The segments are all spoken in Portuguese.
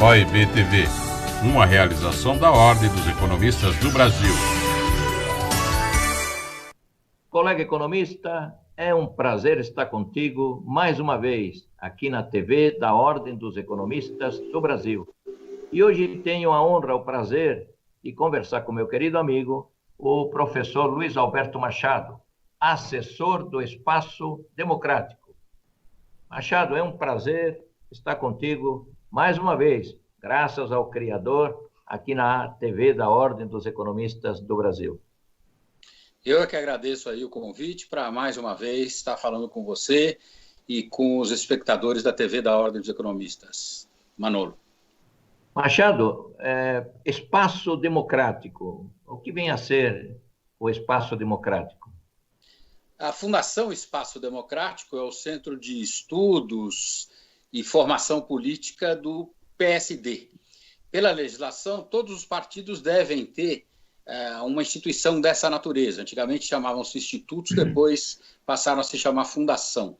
OEB TV, uma realização da Ordem dos Economistas do Brasil. Colega economista, é um prazer estar contigo mais uma vez aqui na TV da Ordem dos Economistas do Brasil. E hoje tenho a honra, o prazer de conversar com meu querido amigo, o professor Luiz Alberto Machado, assessor do Espaço Democrático. Machado, é um prazer estar contigo mais uma vez, graças ao Criador, aqui na TV da Ordem dos Economistas do Brasil. Eu é que agradeço aí o convite para, mais uma vez, estar falando com você e com os espectadores da TV da Ordem dos Economistas. Manolo. Machado, espaço democrático, o que vem a ser o espaço democrático? A Fundação Espaço Democrático é o centro de estudos e formação política do PSD. Pela legislação, todos os partidos devem ter uma instituição dessa natureza. Antigamente chamavam-se institutos, depois passaram a se chamar fundação.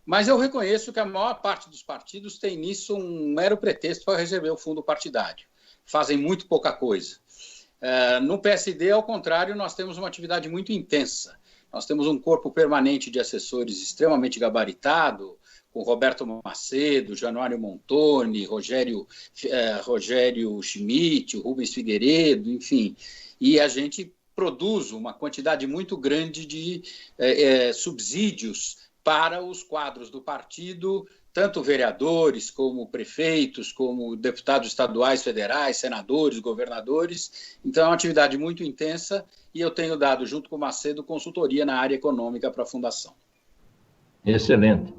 Mas eu reconheço que a maior parte dos partidos tem nisso um mero pretexto para receber o fundo partidário. Fazem muito pouca coisa. No PSD, ao contrário, nós temos uma atividade muito intensa. Nós temos um corpo permanente de assessores extremamente gabaritado, com Roberto Macedo, Januário Montoni, Rogério Schmidt, Rubens Figueiredo, enfim. E a gente produz uma quantidade muito grande de subsídios para os quadros do partido, tanto vereadores, como prefeitos, como deputados estaduais, federais, senadores, governadores. Então, é uma atividade muito intensa e eu tenho dado, junto com o Macedo, consultoria na área econômica para a Fundação. Excelente.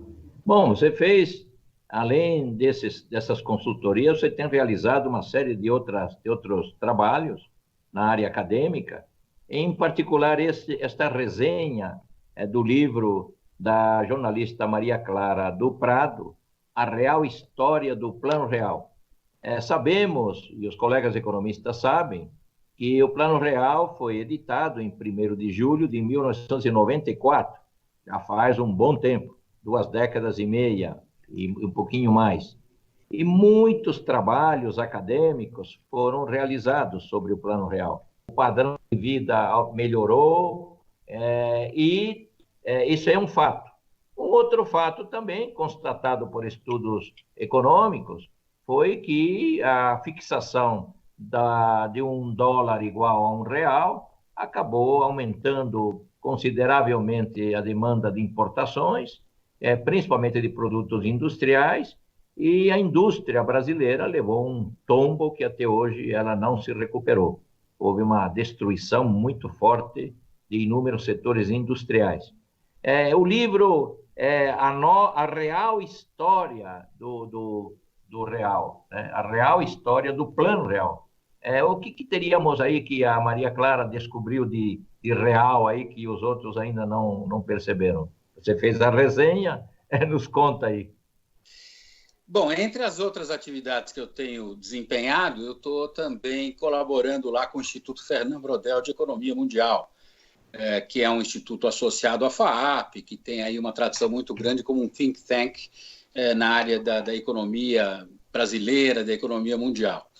Bom, você fez, além dessas consultorias, você tem realizado uma série de outros trabalhos na área acadêmica, em particular esta resenha do livro da jornalista Maria Clara do Prado, A Real História do Plano Real. Sabemos, e os colegas economistas sabem, que o Plano Real foi editado em 1º de julho de 1994, já faz um bom tempo, 2 décadas e meia e um pouquinho mais. E muitos trabalhos acadêmicos foram realizados sobre o Plano Real. O padrão de vida melhorou isso é um fato. Um outro fato também, constatado por estudos econômicos, foi que a fixação de $1 igual a R$1 acabou aumentando consideravelmente a demanda de importações, principalmente de produtos industriais, e a indústria brasileira levou um tombo que até hoje ela não se recuperou. Houve uma destruição muito forte de inúmeros setores industriais. O livro A Real História do Real, né? A Real História do Plano Real. O que teríamos aí que a Maria Clara descobriu de real aí que os outros ainda não perceberam? Você fez a resenha, nos conta aí. Bom, entre as outras atividades que eu tenho desempenhado, eu estou também colaborando lá com o Instituto Fernando Brodel de Economia Mundial, que é um instituto associado à FAAP, que tem aí uma tradição muito grande como um think tank na área da economia brasileira, da economia mundial.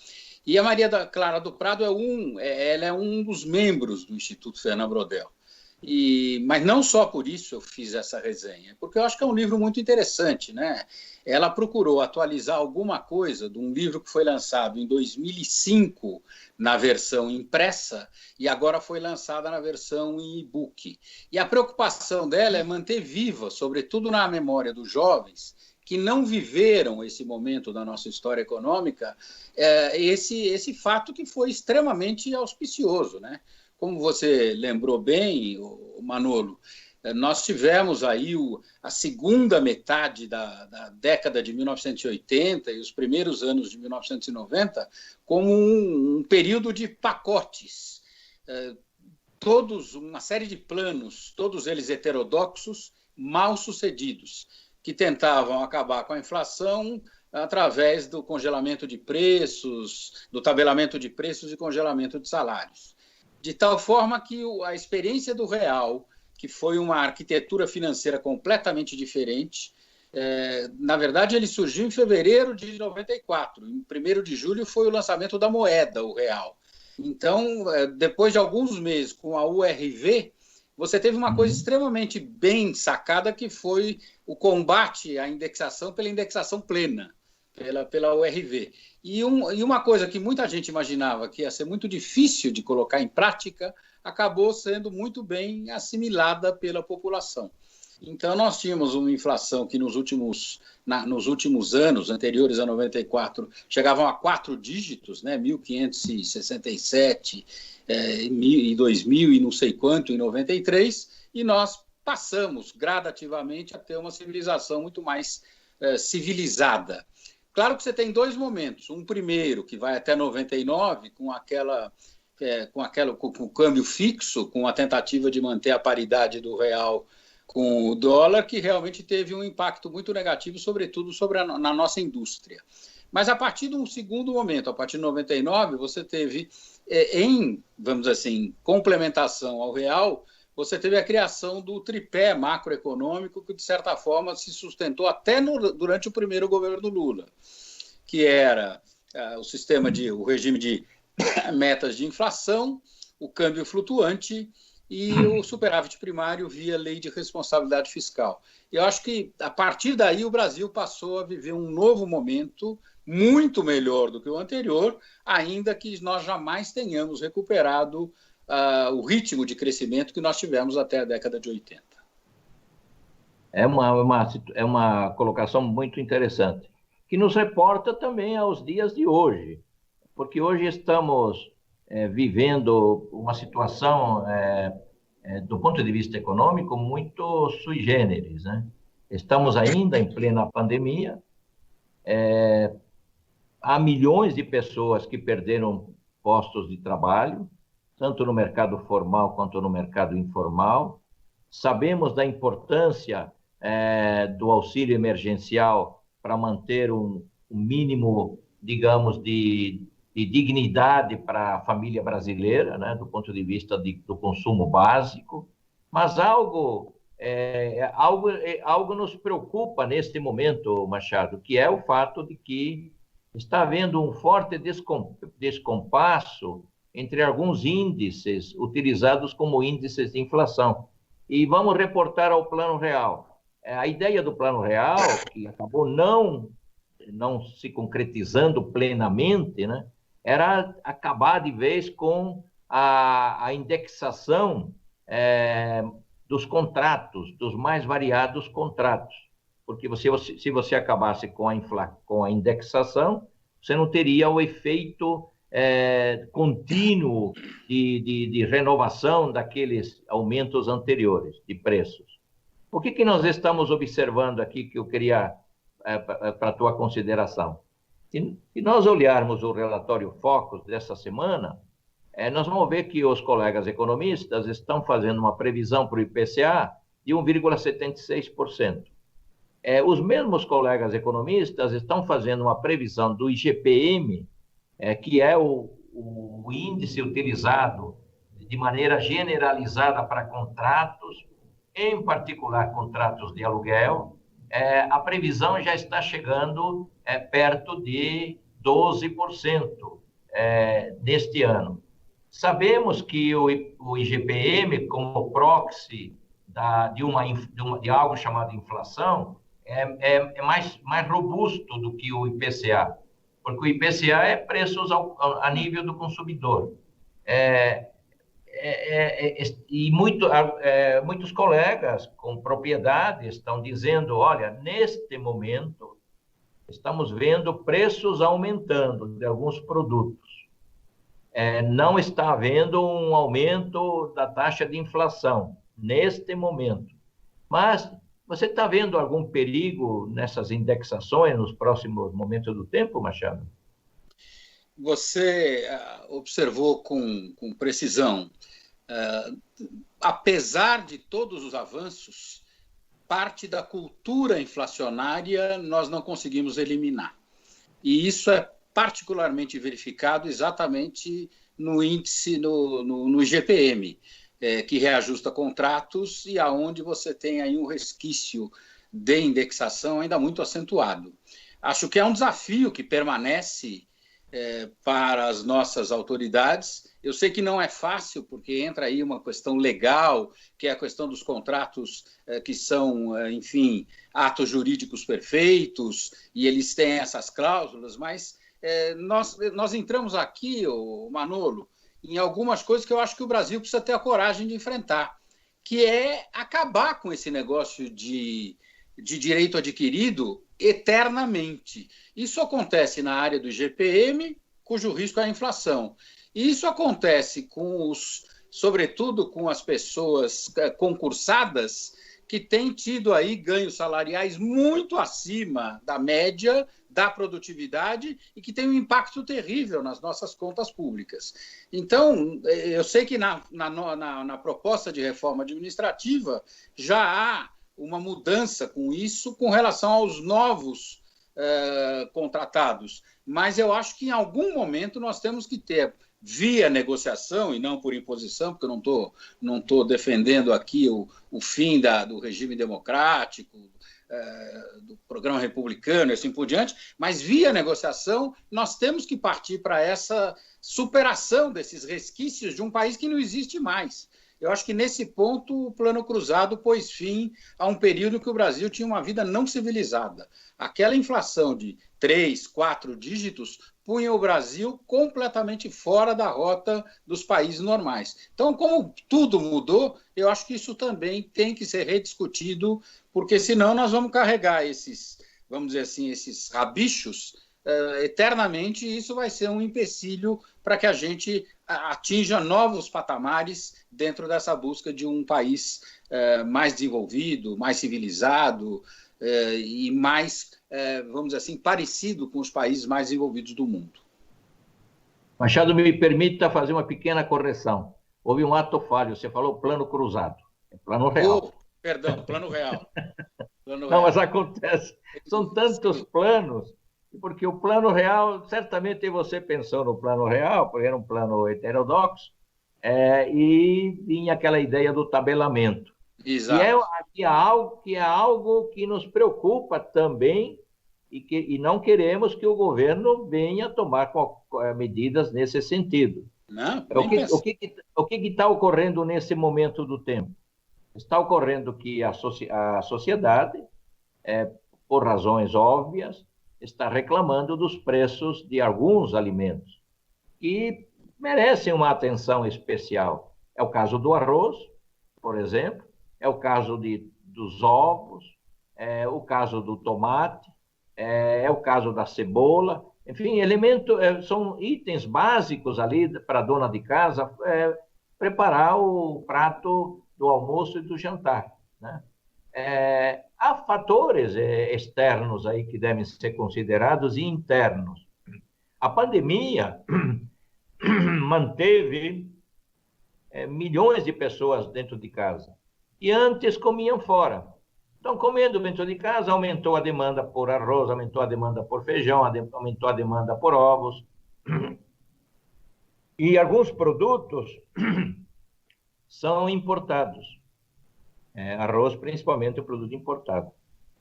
E a Maria Clara do Prado ela é um dos membros do Instituto Fernando Brodel. Mas não só por isso eu fiz essa resenha, porque eu acho que é um livro muito interessante, né? Ela procurou atualizar alguma coisa de um livro que foi lançado em 2005 na versão impressa e agora foi lançada na versão em e-book. E a preocupação dela é manter viva, sobretudo na memória dos jovens que não viveram esse momento da nossa história econômica, esse fato que foi extremamente auspicioso, né? Como você lembrou bem, Manolo, nós tivemos aí a segunda metade da década de 1980 e os primeiros anos de 1990 como um período de pacotes. Uma série de planos, todos eles heterodoxos, mal sucedidos, que tentavam acabar com a inflação através do congelamento de preços, do tabelamento de preços e congelamento de salários. De tal forma que a experiência do real, que foi uma arquitetura financeira completamente diferente, Na verdade, ele surgiu em fevereiro de 94. Em 1º de julho foi o lançamento da moeda, o real. Então, depois de alguns meses com a URV, você teve uma coisa extremamente bem sacada, que foi o combate à indexação pela indexação plena, pela URV. E uma coisa que muita gente imaginava que ia ser muito difícil de colocar em prática, acabou sendo muito bem assimilada pela população. Então, nós tínhamos uma inflação que nos últimos anos, anteriores a 94, chegavam a 4 dígitos, né? 1.567, e 2.000 e não sei quanto em 93, e nós passamos gradativamente a ter uma civilização muito mais civilizada. Claro que você tem 2 momentos. Um primeiro, que vai até 99, com o câmbio fixo, com a tentativa de manter a paridade do real com o dólar, que realmente teve um impacto muito negativo, sobretudo na nossa indústria. Mas a partir de um segundo momento, a partir de 99, você teve, vamos dizer assim, complementação ao real, você teve a criação do tripé macroeconômico, que, de certa forma, se sustentou até durante o primeiro governo Lula, que era o regime de metas de inflação, o câmbio flutuante e o superávit primário via lei de responsabilidade fiscal. Eu acho que, a partir daí, o Brasil passou a viver um novo momento, muito melhor do que o anterior, ainda que nós jamais tenhamos recuperado o ritmo de crescimento que nós tivemos até a década de 80. É uma colocação muito interessante, que nos reporta também aos dias de hoje, porque hoje estamos vivendo uma situação, do ponto de vista econômico, muito sui generis, né? Estamos ainda em plena pandemia, há milhões de pessoas que perderam postos de trabalho, tanto no mercado formal quanto no mercado informal. Sabemos da importância do auxílio emergencial para manter um mínimo, digamos, de dignidade para a família brasileira, né, do ponto de vista do consumo básico, mas algo nos preocupa neste momento, Machado, que é o fato de que está havendo um forte descompasso entre alguns índices utilizados como índices de inflação. E vamos reportar ao Plano Real. A ideia do Plano Real, que acabou não se concretizando plenamente, né, era acabar de vez com a indexação dos contratos, dos mais variados contratos. Porque se você acabasse com a indexação, você não teria o efeito contínuo de renovação daqueles aumentos anteriores de preços. O que nós estamos observando aqui, que eu queria para a tua consideração? Se nós olharmos o relatório Focus dessa semana, nós vamos ver que os colegas economistas estão fazendo uma previsão para o IPCA de 1,76%. Os mesmos colegas economistas estão fazendo uma previsão do IGPM, que é o índice utilizado de maneira generalizada para contratos, em particular contratos de aluguel. A previsão já está chegando perto de 12% neste ano. Sabemos que o IGPM, como proxy de algo chamado inflação, é mais robusto do que o IPCA, porque o IPCA é preços a nível do consumidor. E muitos colegas com propriedade estão dizendo, olha, neste momento, estamos vendo preços aumentando de alguns produtos. Não está havendo um aumento da taxa de inflação neste momento. Mas você está vendo algum perigo nessas indexações nos próximos momentos do tempo, Machado? Você observou com precisão. Apesar de todos os avanços, parte da cultura inflacionária nós não conseguimos eliminar. E isso é particularmente verificado exatamente no índice, no IGPM, que reajusta contratos e aonde você tem aí um resquício de indexação ainda muito acentuado. Acho que é um desafio que permanece para as nossas autoridades. Eu sei que não é fácil, porque entra aí uma questão legal, que é a questão dos contratos que são, enfim, atos jurídicos perfeitos, e eles têm essas cláusulas, mas nós entramos aqui, Manolo, em algumas coisas que eu acho que o Brasil precisa ter a coragem de enfrentar, que é acabar com esse negócio de direito adquirido eternamente. Isso acontece na área do IGPM, cujo risco é a inflação. E isso acontece sobretudo com as pessoas concursadas que têm tido aí ganhos salariais muito acima da média da produtividade e que tem um impacto terrível nas nossas contas públicas. Então, eu sei que na proposta de reforma administrativa já há uma mudança com isso com relação aos novos contratados, mas eu acho que em algum momento nós temos que ter, via negociação e não por imposição, porque eu não estou defendendo aqui o fim do regime democrático, do programa republicano e assim por diante, mas via negociação nós temos que partir para essa superação desses resquícios de um país que não existe mais. Eu acho que nesse ponto o Plano Cruzado pôs fim a um período que o Brasil tinha uma vida não civilizada. Aquela inflação de 3, 4 dígitos punha o Brasil completamente fora da rota dos países normais. Então, como tudo mudou, eu acho que isso também tem que ser rediscutido, porque senão nós vamos carregar vamos dizer assim, esses rabichos eternamente, e isso vai ser um empecilho para que a gente atinja novos patamares dentro dessa busca de um país mais desenvolvido, mais civilizado e mais, vamos dizer assim, parecido com os países mais desenvolvidos do mundo. Machado, me permita fazer uma pequena correção. Houve um ato falho, você falou plano cruzado, é plano real. Perdão, plano real. Não, mas acontece, são tantos planos, porque o plano real, certamente você pensou no plano real, porque era um plano heterodoxo, e vinha aquela ideia do tabelamento. Exato. Que é algo que nos preocupa também, e não queremos que o governo venha tomar medidas nesse sentido. Não, o que está ocorrendo nesse momento do tempo? Está ocorrendo que a sociedade, por razões óbvias, está reclamando dos preços de alguns alimentos que merecem uma atenção especial. É o caso do arroz, por exemplo, é o caso dos ovos, é o caso do tomate, é o caso da cebola. Enfim, são itens básicos ali para a dona de casa preparar o prato do almoço e do jantar, né? Há fatores externos aí que devem ser considerados e internos. A pandemia manteve milhões de pessoas dentro de casa e antes comiam fora. Então, comendo dentro de casa, aumentou a demanda por arroz, aumentou a demanda por feijão, aumentou a demanda por ovos. E alguns produtos são importados. Arroz, principalmente, o produto importado.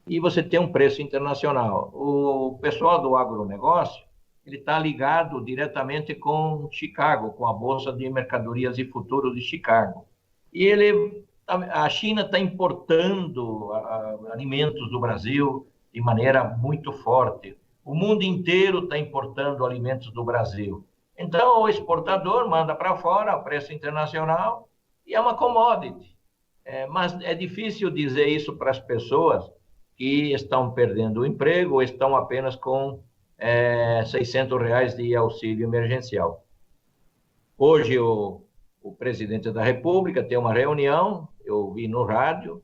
E você tem um preço internacional. O pessoal do agronegócio, ele está ligado diretamente com Chicago, com a Bolsa de Mercadorias e Futuros de Chicago. E a China está importando alimentos do Brasil de maneira muito forte. O mundo inteiro está importando alimentos do Brasil. Então, o exportador manda para fora o preço internacional e é uma commodity. Mas é difícil dizer isso para as pessoas que estão perdendo o emprego ou estão apenas com R$600 de auxílio emergencial. Hoje, o presidente da República tem uma reunião, eu vi no rádio,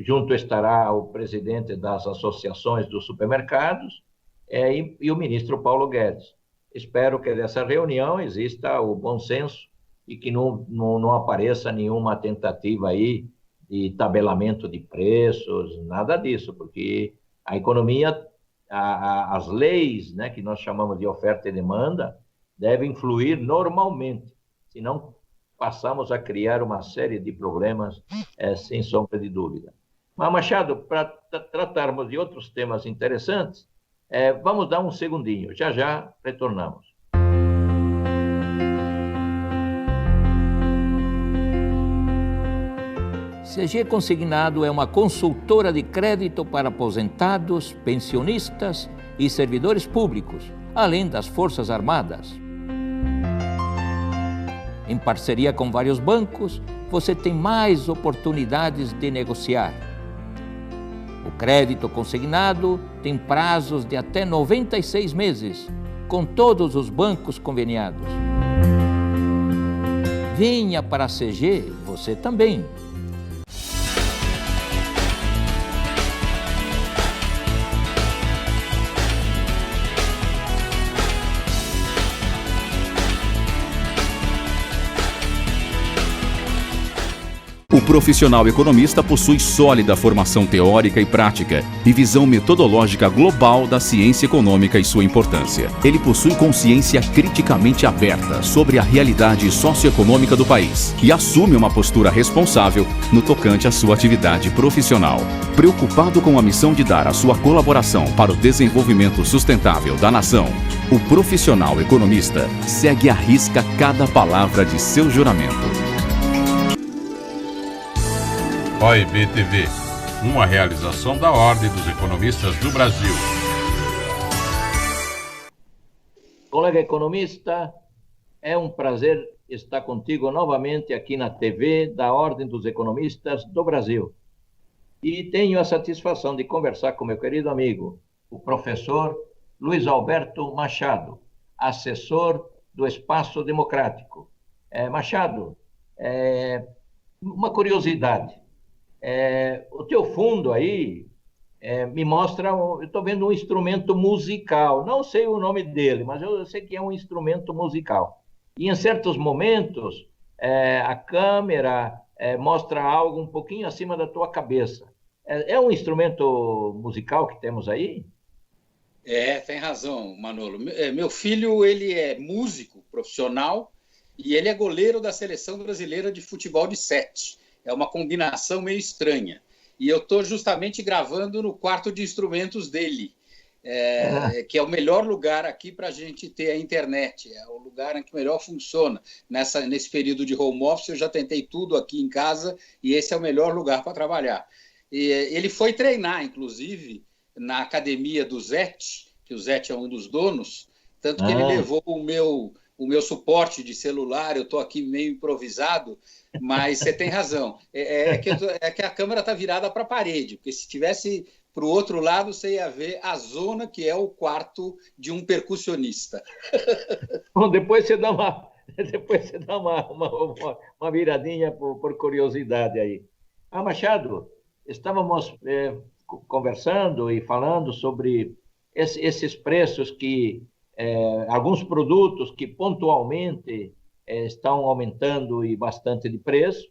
junto estará o presidente das associações dos supermercados e o ministro Paulo Guedes. Espero que dessa reunião exista o bom senso e que não apareça nenhuma tentativa aí de tabelamento de preços, nada disso, porque a economia, as leis, né, que nós chamamos de oferta e demanda, devem fluir normalmente, senão passamos a criar uma série de problemas sem sombra de dúvida. Mas, Machado, para tratarmos de outros temas interessantes, vamos dar um segundinho. Já já retornamos. CG Consignado é uma consultora de crédito para aposentados, pensionistas e servidores públicos, além das Forças Armadas. Em parceria com vários bancos, você tem mais oportunidades de negociar. O crédito consignado tem prazos de até 96 meses, com todos os bancos conveniados. Venha para a CG, você também. O profissional economista possui sólida formação teórica e prática e visão metodológica global da ciência econômica e sua importância. Ele possui consciência criticamente aberta sobre a realidade socioeconômica do país e assume uma postura responsável no tocante à sua atividade profissional. Preocupado com a missão de dar a sua colaboração para o desenvolvimento sustentável da nação, o profissional economista segue à risca cada palavra de seu juramento. OIB-TV, uma realização da Ordem dos Economistas do Brasil. Colega economista, é um prazer estar contigo novamente aqui na TV da Ordem dos Economistas do Brasil. E tenho a satisfação de conversar com meu querido amigo, o professor Luiz Alberto Machado, assessor do Espaço Democrático. Machado, uma curiosidade. O teu fundo aí me mostra, eu estou vendo um instrumento musical, não sei o nome dele, mas eu sei que é um instrumento musical. E em certos momentos, a câmera mostra algo um pouquinho acima da tua cabeça. É um instrumento musical que temos aí? Tem razão, Manolo. Meu filho, ele é músico profissional e ele é goleiro da Seleção Brasileira de Futebol de 7. É uma combinação meio estranha. E eu estou justamente gravando no quarto de instrumentos dele, que é o melhor lugar aqui para a gente ter a internet. É o lugar em que melhor funciona. Nesse período de home office, eu já tentei tudo aqui em casa e esse é o melhor lugar para trabalhar. E ele foi treinar, inclusive, na academia do Zete, que o Zete é um dos donos, tanto que ele levou o meu suporte de celular. Eu estou aqui meio improvisado, mas você tem razão. Que a câmera está virada para a parede, porque se estivesse para o outro lado, você ia ver a zona que é o quarto de um percussionista. Bom, depois você dá uma viradinha por curiosidade aí. Machado, estávamos conversando e falando sobre esses preços que alguns produtos que pontualmente estão aumentando e bastante de preço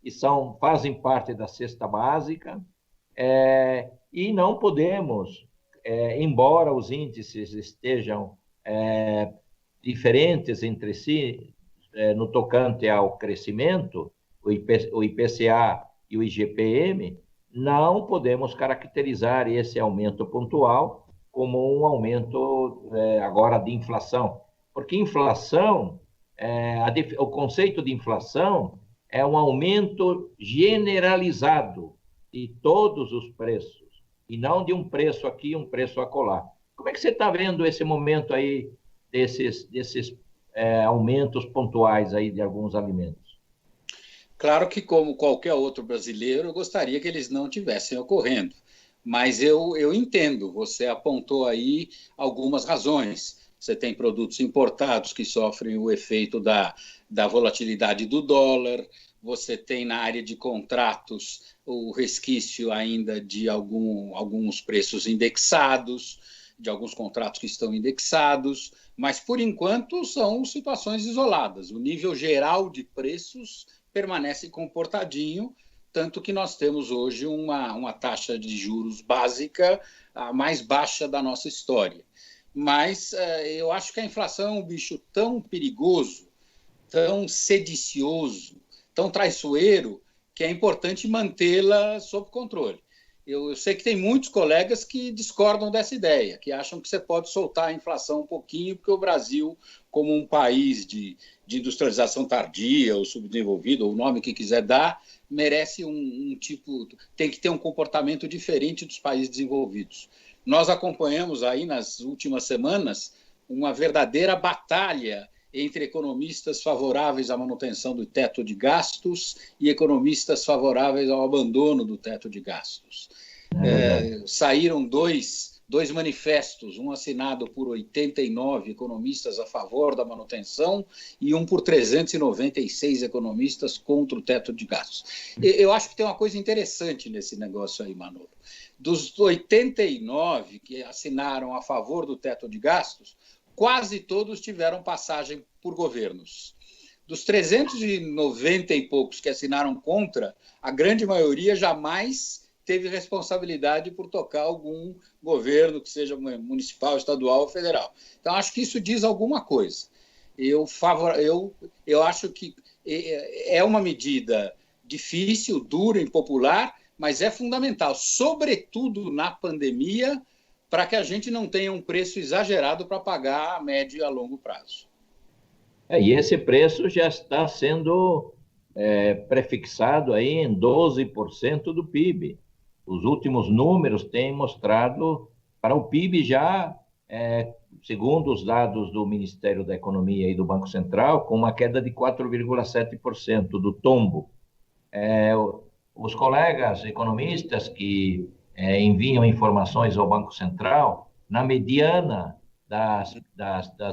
e fazem parte da cesta básica, e não podemos, embora os índices estejam diferentes entre si no tocante ao crescimento, o IPCA e o IGPM, não podemos caracterizar esse aumento pontual como um aumento agora de inflação, porque inflação, o conceito de inflação é um aumento generalizado de todos os preços, e não de um preço aqui, um preço acolá. Como é que você está vendo esse momento aí desses aumentos pontuais aí de alguns alimentos? Claro que, como qualquer outro brasileiro, eu gostaria que eles não tivessem ocorrendo. Mas eu entendo, você apontou aí algumas razões. Você tem produtos importados que sofrem o efeito da volatilidade do dólar, você tem na área de contratos o resquício ainda de alguns preços indexados, de alguns contratos que estão indexados, mas, por enquanto, são situações isoladas. O nível geral de preços permanece comportadinho, tanto que nós temos hoje uma taxa de juros básica a mais baixa da nossa história. Mas eu acho que a inflação é um bicho tão perigoso, tão sedicioso, tão traiçoeiro, que é importante mantê-la sob controle. Eu sei que tem muitos colegas que discordam dessa ideia, que acham que você pode soltar a inflação um pouquinho, porque o Brasil, como um país de industrialização tardia ou subdesenvolvido, ou o nome que quiser dar, merece tem que ter um comportamento diferente dos países desenvolvidos. Nós acompanhamos aí nas últimas semanas uma verdadeira batalha entre economistas favoráveis à manutenção do teto de gastos e economistas favoráveis ao abandono do teto de gastos. Saíram dois manifestos, um assinado por 89 economistas a favor da manutenção e um por 396 economistas contra o teto de gastos. Eu acho que tem uma coisa interessante nesse negócio aí, Manolo. Dos 89 que assinaram a favor do teto de gastos, quase todos tiveram passagem por governos. Dos 390 e poucos que assinaram contra, a grande maioria jamais teve responsabilidade por tocar algum governo, que seja municipal, estadual ou federal. Então, acho que isso diz alguma coisa. Eu acho que é uma medida difícil, dura, impopular, mas é fundamental, sobretudo na pandemia, para que a gente não tenha um preço exagerado para pagar a médio e a longo prazo. E esse preço já está sendo prefixado aí em 12% do PIB. Os últimos números têm mostrado para o PIB já, segundo os dados do Ministério da Economia e do Banco Central, com uma queda de 4,7% do tombo. Os colegas economistas que enviam informações ao Banco Central, na mediana das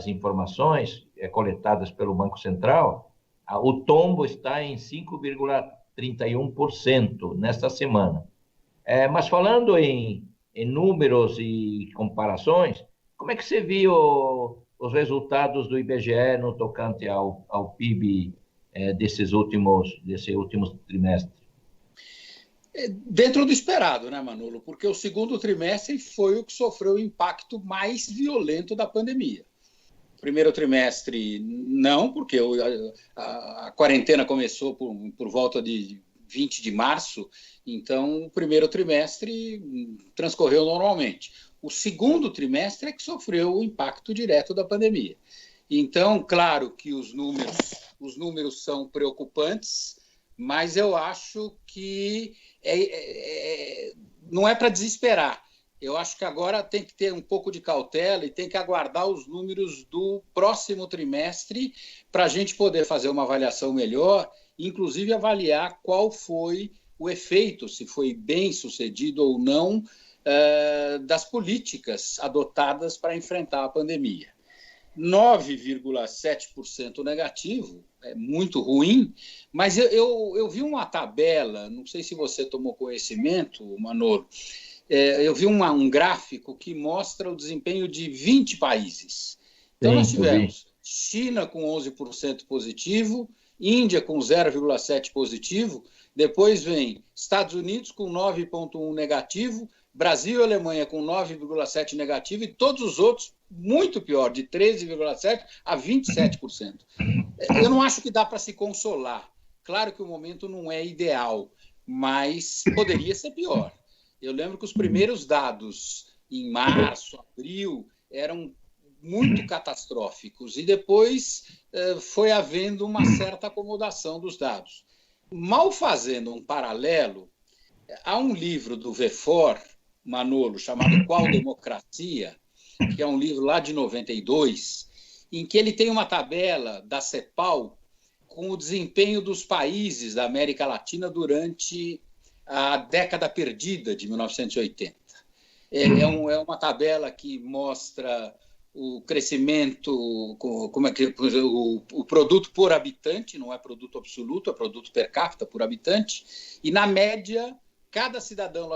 informações coletadas pelo Banco Central, o tombo está em 5,31% nesta semana. Mas falando em números e comparações, como é que você viu os resultados do IBGE no tocante ao PIB desse último trimestre? Dentro do esperado, né, Manolo? Porque o segundo trimestre foi o que sofreu o impacto mais violento da pandemia. O primeiro trimestre, não, porque a quarentena começou por volta de 20 de março, então o primeiro trimestre transcorreu normalmente. O segundo trimestre é que sofreu o impacto direto da pandemia. Então, claro que os números são preocupantes, mas eu acho que não é para desesperar. Eu acho que agora tem que ter um pouco de cautela e tem que aguardar os números do próximo trimestre para a gente poder fazer uma avaliação melhor, inclusive avaliar qual foi o efeito, se foi bem sucedido ou não, das políticas adotadas para enfrentar a pandemia. 9,7% negativo, é muito ruim, mas eu vi uma tabela, não sei se você tomou conhecimento, Manolo, eu vi um gráfico que mostra o desempenho de 20 países. Então, nós tivemos China com 11% positivo, Índia com 0,7% positivo, depois vem Estados Unidos com 9,1% negativo, Brasil e Alemanha com 9,7% negativo e todos os outros muito pior, de 13,7% a 27%. Eu não acho que dá para se consolar. Claro que o momento não é ideal, mas poderia ser pior. Eu lembro que os primeiros dados em março, abril, eram muito catastróficos e depois foi havendo uma certa acomodação dos dados. Mal fazendo um paralelo, há um livro do Vefor, Manolo, chamado Qual Democracia?, que é um livro lá de 92, em que ele tem uma tabela da CEPAL com o desempenho dos países da América Latina durante a década perdida de 1980. É uma tabela que mostra o crescimento, o produto por habitante, não é produto absoluto, é produto per capita por habitante, e na média, cada cidadão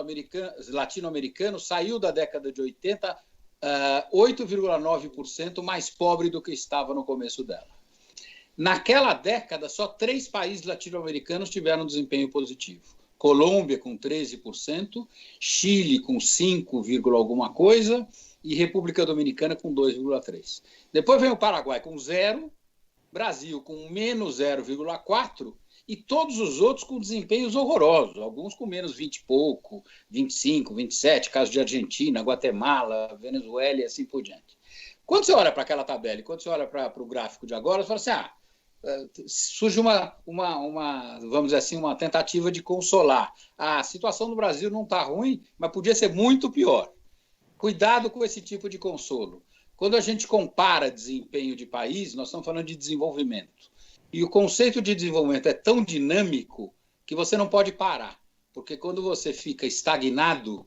latino-americano saiu da década de 80 8,9% mais pobre do que estava no começo dela. Naquela década, só 3 países latino-americanos tiveram desempenho positivo. Colômbia com 13%, Chile com 5, alguma coisa e República Dominicana com 2,3%. Depois vem o Paraguai com 0%, Brasil com menos 0,4 e todos os outros com desempenhos horrorosos, alguns com menos 20 e pouco, 25, 27, caso de Argentina, Guatemala, Venezuela e assim por diante. Quando você olha para aquela tabela e quando você olha para o gráfico de agora, você fala assim, surge vamos dizer assim, uma tentativa de consolar. A situação no Brasil não está ruim, mas podia ser muito pior. Cuidado com esse tipo de consolo. Quando a gente compara desempenho de país, nós estamos falando de desenvolvimento. E o conceito de desenvolvimento é tão dinâmico que você não pode parar. Porque quando você fica estagnado,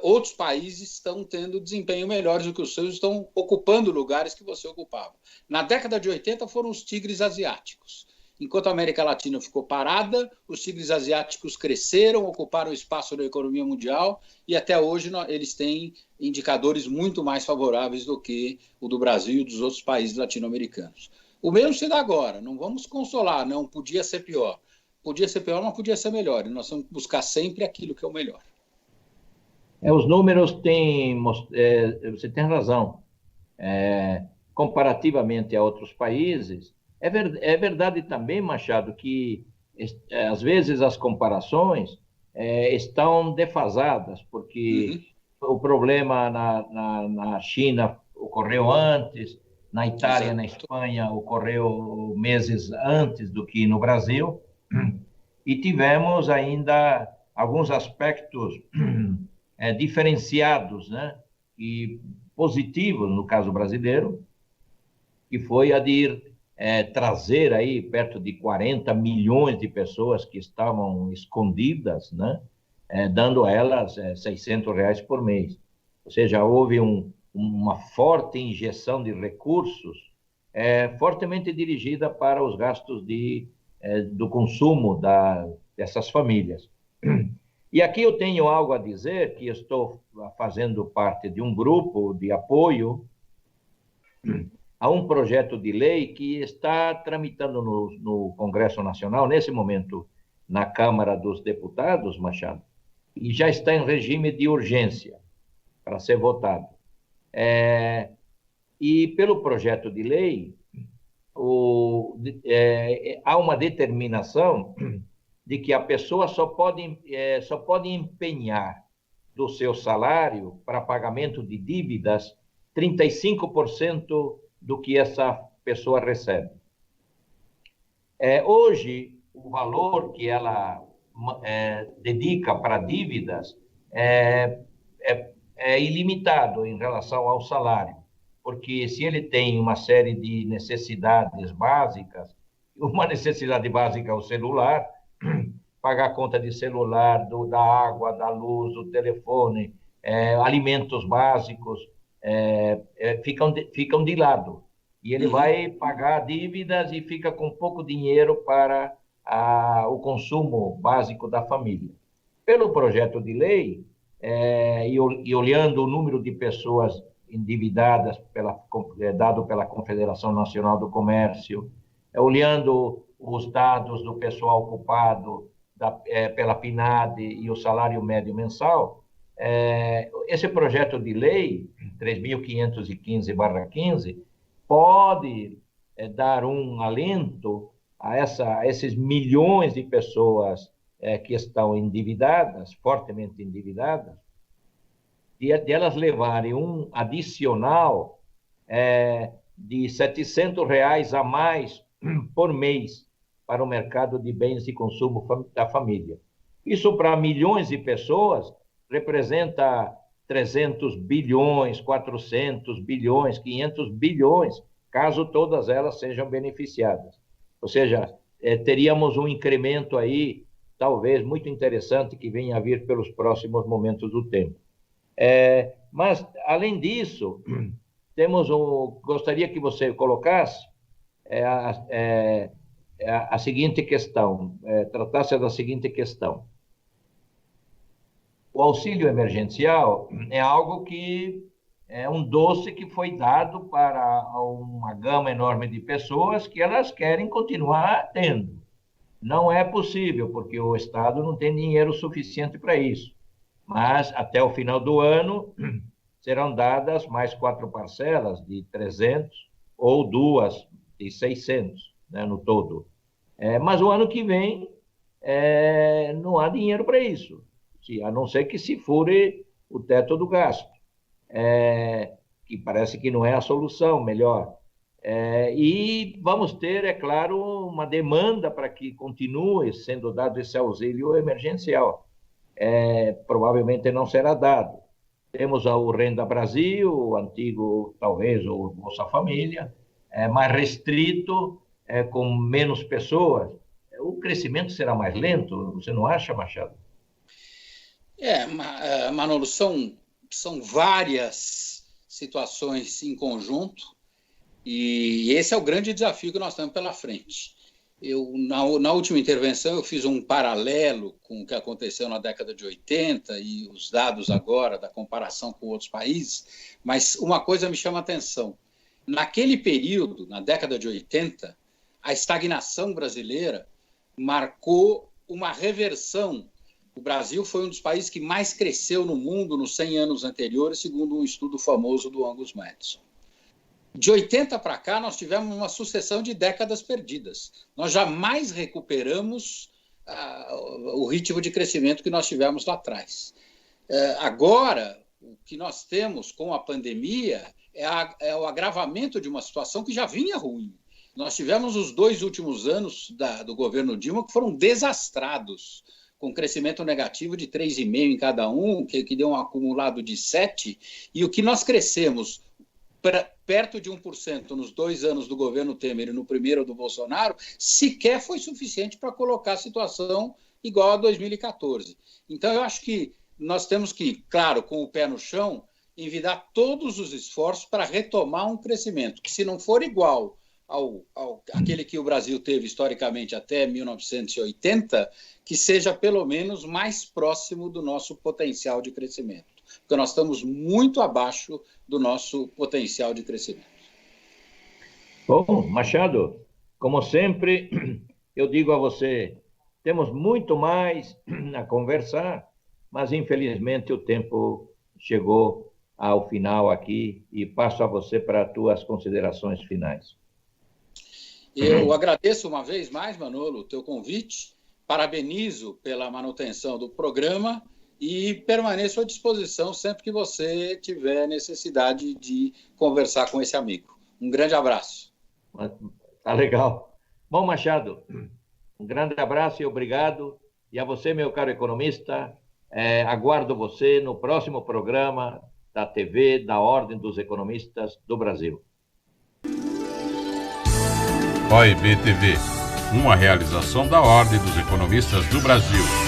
outros países estão tendo desempenho melhores do que os seus, estão ocupando lugares que você ocupava. Na década de 80 foram os tigres asiáticos. Enquanto a América Latina ficou parada, os tigres asiáticos cresceram, ocuparam espaço na economia mundial e até hoje eles têm indicadores muito mais favoráveis do que o do Brasil e dos outros países latino-americanos. O mesmo se dá agora, não vamos consolar, não, podia ser pior. Podia ser pior, mas podia ser melhor. E nós vamos buscar sempre aquilo que é o melhor. Os números têm... você tem razão. Comparativamente a outros países, é verdade também, Machado, que às vezes as comparações estão defasadas, porque o problema na China ocorreu antes, na Itália, na Espanha, ocorreu meses antes do que no Brasil, e tivemos ainda alguns aspectos diferenciados, né, e positivos, no caso brasileiro, que foi a de ir trazer aí perto de 40 milhões de pessoas que estavam escondidas, né, dando a elas R$600 por mês. Ou seja, houve uma forte injeção de recursos, fortemente dirigida para os gastos do consumo dessas famílias. E aqui eu tenho algo a dizer, que estou fazendo parte de um grupo de apoio a um projeto de lei que está tramitando no Congresso Nacional, nesse momento, na Câmara dos Deputados, Machado, e já está em regime de urgência para ser votado. E pelo projeto de lei, há uma determinação de que a pessoa só pode empenhar do seu salário para pagamento de dívidas 35% do que essa pessoa recebe. Hoje, o valor que ela dedica para dívidas é ilimitado em relação ao salário, porque se ele tem uma série de necessidades básicas, uma necessidade básica é o celular, pagar a conta de celular, da água, da luz, do telefone, alimentos básicos, ficam de lado. E ele vai pagar dívidas e fica com pouco dinheiro para o consumo básico da família. Pelo projeto de lei, e olhando o número de pessoas endividadas dado pela Confederação Nacional do Comércio, olhando os dados do pessoal ocupado pela PNAD e o salário médio mensal, esse projeto de lei, 3.515/15, pode dar um alento a esses milhões de pessoas que estão endividadas, fortemente endividadas, de elas levarem um adicional de R$700 a mais por mês para o mercado de bens de consumo da família. Isso, para milhões de pessoas, representa 300 bilhões, 400 bilhões, 500 bilhões, caso todas elas sejam beneficiadas. Ou seja, teríamos um incremento aí, talvez muito interessante, que venha a vir pelos próximos momentos do tempo. Mas, além disso, gostaria que você colocasse a seguinte questão, tratasse da seguinte questão. O auxílio emergencial é algo que é um doce que foi dado para uma gama enorme de pessoas que elas querem continuar tendo. Não é possível, porque o Estado não tem dinheiro suficiente para isso. Mas, até o final do ano, serão dadas mais 4 parcelas de 300 ou 2 de 600, né, no todo. Mas o ano que vem não há dinheiro para isso, a não ser que se fure o teto do gasto, que parece que não é a solução melhor. E vamos ter, é claro, uma demanda para que continue sendo dado esse auxílio emergencial. Provavelmente não será dado. Temos o Renda Brasil, o antigo, talvez, o Bolsa Família, mais restrito, com menos pessoas. O crescimento será mais lento, você não acha, Machado? Manolo, são várias situações em conjunto, e esse é o grande desafio que nós temos pela frente. Na última intervenção, eu fiz um paralelo com o que aconteceu na década de 80 e os dados agora da comparação com outros países, mas uma coisa me chama a atenção. Naquele período, na década de 80, a estagnação brasileira marcou uma reversão. O Brasil foi um dos países que mais cresceu no mundo nos 100 anos anteriores, segundo um estudo famoso do Angus Maddison. De 80 para cá, nós tivemos uma sucessão de décadas perdidas. Nós jamais recuperamos o ritmo de crescimento que nós tivemos lá atrás. Agora, o que nós temos com a pandemia é o agravamento de uma situação que já vinha ruim. Nós tivemos os 2 últimos anos do governo Dilma que foram desastrados, com crescimento negativo de 3,5% em cada um, que deu um acumulado de 7%, e o que nós crescemos perto de 1% nos 2 anos do governo Temer e no primeiro do Bolsonaro, sequer foi suficiente para colocar a situação igual a 2014. Então, eu acho que nós temos que, claro, com o pé no chão, envidar todos os esforços para retomar um crescimento, que se não for igual àquele que o Brasil teve historicamente até 1980, que seja pelo menos mais próximo do nosso potencial de crescimento, porque nós estamos muito abaixo do nosso potencial de crescimento. Bom, Machado, como sempre, eu digo a você, temos muito mais a conversar, mas infelizmente o tempo chegou ao final aqui e passo a você para as tuas considerações finais. Eu agradeço uma vez mais, Manolo, o teu convite, parabenizo pela manutenção do programa e permaneço à disposição sempre que você tiver necessidade de conversar com esse amigo. Um grande abraço. Tá legal. Bom, Machado, um grande abraço e obrigado. E a você, meu caro economista, aguardo você no próximo programa da TV da Ordem dos Economistas do Brasil. OIB TV, uma realização da Ordem dos Economistas do Brasil.